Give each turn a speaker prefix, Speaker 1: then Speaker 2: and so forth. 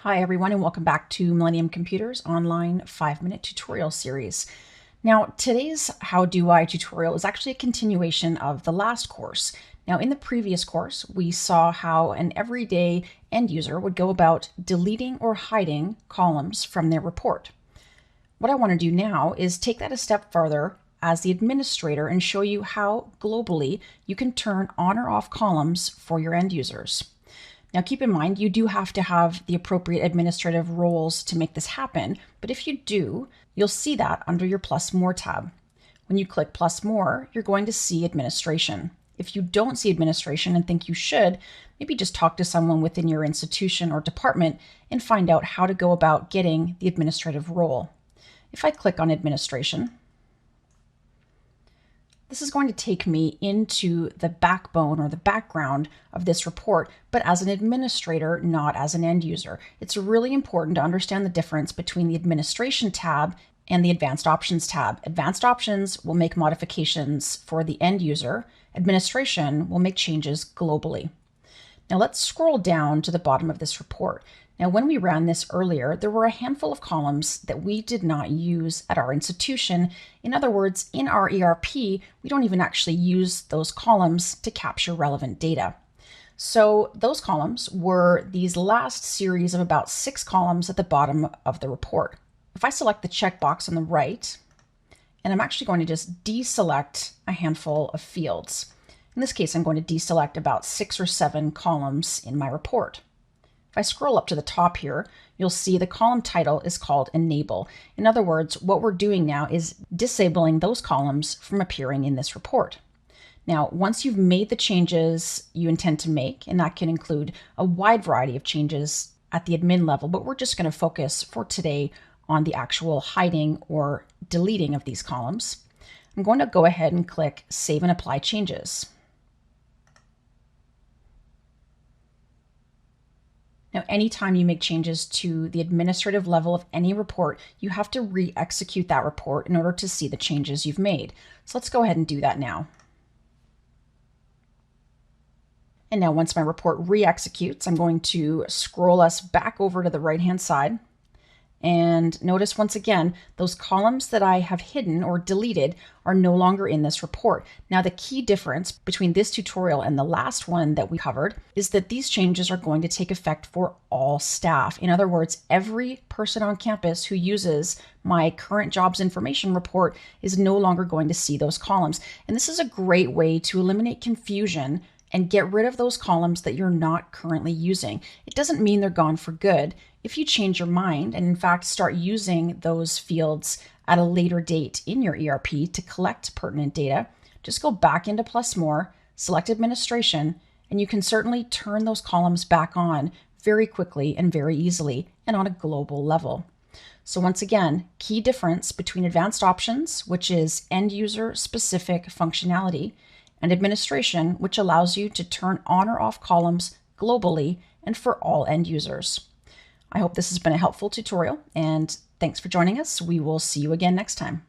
Speaker 1: Hi everyone, and welcome back to Millennium Computers online 5-minute tutorial series. Now today's How Do I tutorial is actually a continuation of the last course. Now in the previous course we saw how an everyday end user would go about deleting or hiding columns from their report. What I want to do now is take that a step further as the administrator and show you how globally you can turn on or off columns for your end users. Now keep in mind, you do have to have the appropriate administrative roles to make this happen, but if you do, you'll see that under your Plus More tab. When you click Plus More, you're going to see administration. If you don't see administration and think you should, maybe just talk to someone within your institution or department and find out how to go about getting the administrative role. If I click on administration, this is going to take me into the backbone or the background of this report, but as an administrator, not as an end user. It's really important to understand the difference between the administration tab and the advanced options tab. Advanced options will make modifications for the end user. Administration will make changes globally. Now let's scroll down to the bottom of this report. Now, when we ran this earlier, there were a handful of columns that we did not use at our institution. In other words, in our ERP, we don't even actually use those columns to capture relevant data. So those columns were these last series of about 6 columns at the bottom of the report. If I select the checkbox on the right, and I'm actually going to just deselect a handful of fields. In this case, I'm going to deselect about 6 or 7 columns in my report. If I scroll up to the top here, you'll see the column title is called Enable. In other words, what we're doing now is disabling those columns from appearing in this report. Now, once you've made the changes you intend to make, and that can include a wide variety of changes at the admin level, but we're just going to focus for today on the actual hiding or deleting of these columns, I'm going to go ahead and click Save and Apply Changes. Now, anytime you make changes to the administrative level of any report, you have to re-execute that report in order to see the changes you've made. So let's go ahead and do that now. And now once my report re-executes, I'm going to scroll us back over to the right-hand side. And notice once again, those columns that I have hidden or deleted are no longer in this report. Now, the key difference between this tutorial and the last one that we covered is that these changes are going to take effect for all staff. In other words, every person on campus who uses my current jobs information report is no longer going to see those columns. And this is a great way to eliminate confusion and get rid of those columns that you're not currently using. It doesn't mean they're gone for good. If you change your mind and in fact start using those fields at a later date in your ERP to collect pertinent data, just go back into Plus More, select Administration, and you can certainly turn those columns back on very quickly and very easily and on a global level. So once again, key difference between Advanced Options, which is end user specific functionality, and Administration, which allows you to turn on or off columns globally and for all end users. I hope this has been a helpful tutorial, and thanks for joining us. We will see you again next time.